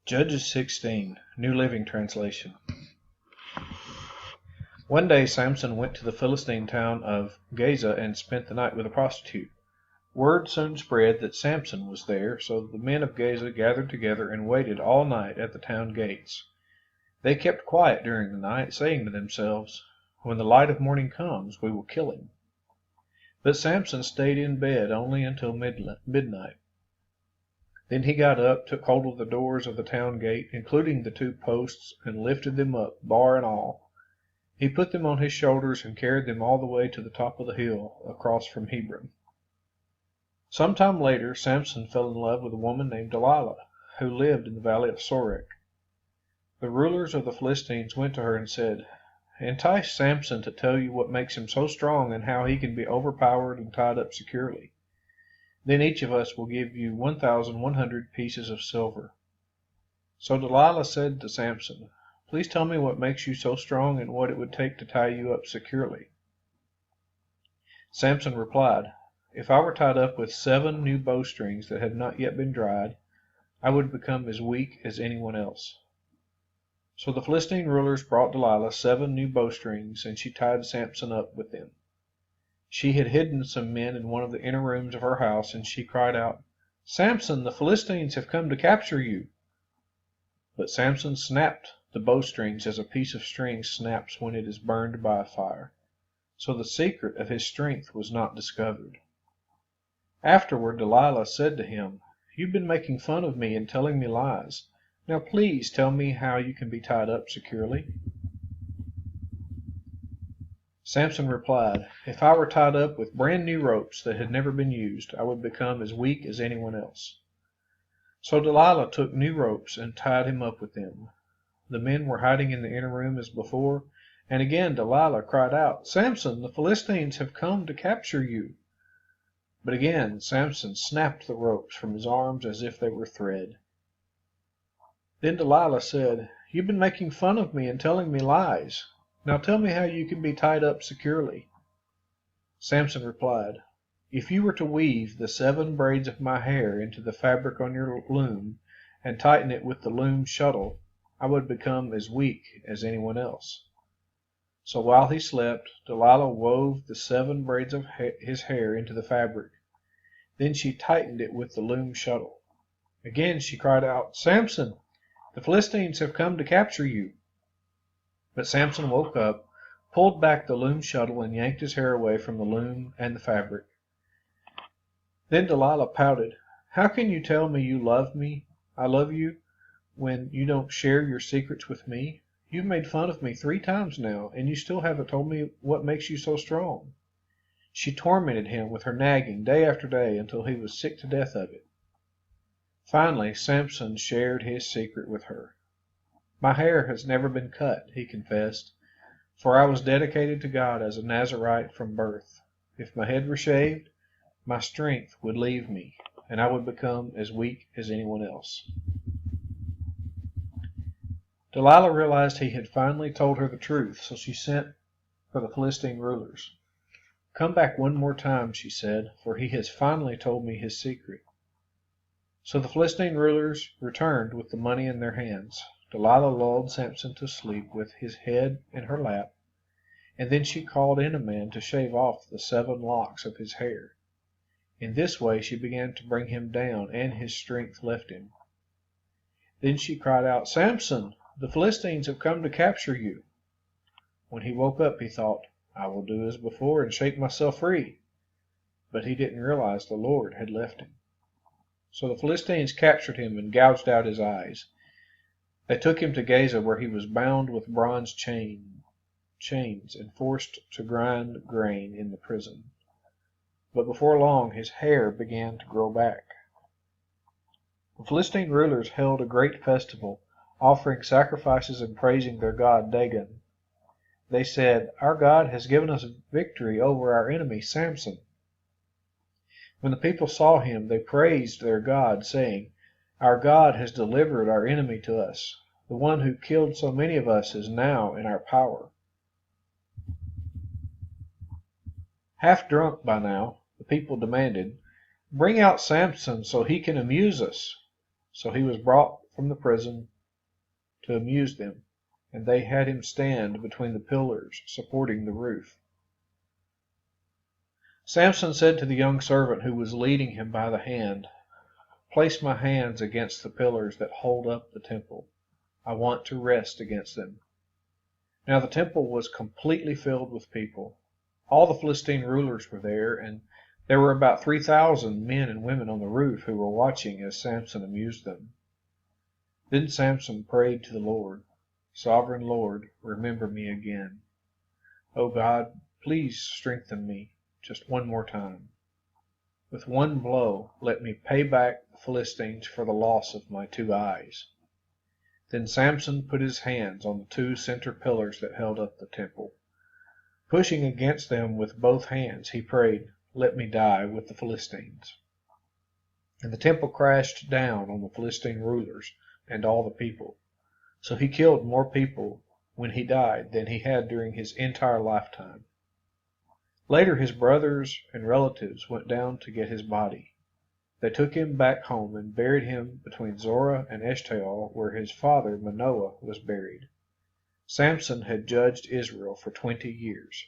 Judges 16, New Living Translation. One day Samson went to the Philistine town of Gaza and spent the night with a prostitute. Word soon spread that Samson was there, so the men of Gaza gathered together and waited all night at the town gates. They kept quiet during the night, saying to themselves, "When the light of morning comes, we will kill him." But Samson stayed in bed only until midnight. Then he got up, took hold of the doors of the town gate, including the two posts, and lifted them up, bar and all. He put them on his shoulders and carried them all the way to the top of the hill, across from Hebron. Some time later, Samson fell in love with a woman named Delilah, who lived in the valley of Sorek. The rulers of the Philistines went to her and said, "Entice Samson to tell you what makes him so strong and how he can be overpowered and tied up securely. Then each of us will give you 1,100 pieces of silver." So Delilah said to Samson, "Please tell me what makes you so strong and what it would take to tie you up securely." Samson replied, "If I were tied up with 7 new bowstrings that have not yet been dried, I would become as weak as anyone else." So the Philistine rulers brought Delilah 7 new bowstrings, and she tied Samson up with them. She had hidden some men in one of the inner rooms of her house, and she cried out, "Samson, the Philistines have come to capture you." But Samson snapped the bowstrings as a piece of string snaps when it is burned by a fire. So the secret of his strength was not discovered. Afterward Delilah said to him, "You've been making fun of me and telling me lies. Now please tell me how you can be tied up securely." Samson replied, "If I were tied up with brand new ropes that had never been used, I would become as weak as anyone else." So Delilah took new ropes and tied him up with them. The men were hiding in the inner room as before, and again Delilah cried out, "Samson, the Philistines have come to capture you." But again Samson snapped the ropes from his arms as if they were thread. Then Delilah said, "You've been making fun of me and telling me lies. Now tell me how you can be tied up securely." Samson replied, "If you were to weave the 7 braids of my hair into the fabric on your loom, and tighten it with the loom shuttle, I would become as weak as anyone else." So while he slept, Delilah wove the 7 braids of his hair into the fabric. Then she tightened it with the loom shuttle. Again she cried out, "Samson, the Philistines have come to capture you." But Samson woke up, pulled back the loom shuttle, and yanked his hair away from the loom and the fabric. Then Delilah pouted, "How can you tell me you love me, I love you, when you don't share your secrets with me? You've made fun of me 3 times now, and you still haven't told me what makes you so strong." She tormented him with her nagging day after day until he was sick to death of it. Finally Samson shared his secret with her. "My hair has never been cut," he confessed, "for I was dedicated to God as a Nazirite from birth. If my head were shaved, my strength would leave me, and I would become as weak as anyone else." Delilah realized he had finally told her the truth, so she sent for the Philistine rulers. "Come back one more time," she said, "for he has finally told me his secret." So the Philistine rulers returned with the money in their hands. Delilah lulled Samson to sleep with his head in her lap, and then she called in a man to shave off the 7 locks of his hair. In this way she began to bring him down, and his strength left him. Then she cried out, "Samson, the Philistines have come to capture you." When he woke up he thought, "I will do as before and shake myself free." But he didn't realize the Lord had left him. So the Philistines captured him and gouged out his eyes. They took him to Gaza, where he was bound with bronze chains and forced to grind grain in the prison. But before long his hair began to grow back. The Philistine rulers held a great festival, offering sacrifices and praising their god Dagon. They said, "Our God has given us victory over our enemy Samson." When the people saw him, they praised their God, saying, "Our God has delivered our enemy to us. The one who killed so many of us is now in our power." Half drunk by now, the people demanded, "Bring out Samson so he can amuse us." So he was brought from the prison to amuse them, and they had him stand between the pillars supporting the roof. Samson said to the young servant who was leading him by the hand, "Place my hands against the pillars that hold up the temple. I want to rest against them." Now the temple was completely filled with people. All the Philistine rulers were there, and there were about 3,000 men and women on the roof who were watching as Samson amused them. Then Samson prayed to the Lord, "Sovereign Lord, remember me again. O God, please strengthen me just one more time. With one blow, let me pay back the Philistines for the loss of my 2 eyes." Then Samson put his hands on the 2 center pillars that held up the temple. Pushing against them with both hands, he prayed, "Let me die with the Philistines." And the temple crashed down on the Philistine rulers and all the people. So he killed more people when he died than he had during his entire lifetime. Later his brothers and relatives went down to get his body. They took him back home and buried him between Zorah and Eshtaol, where his father Manoah was buried. Samson had judged Israel for 20 years.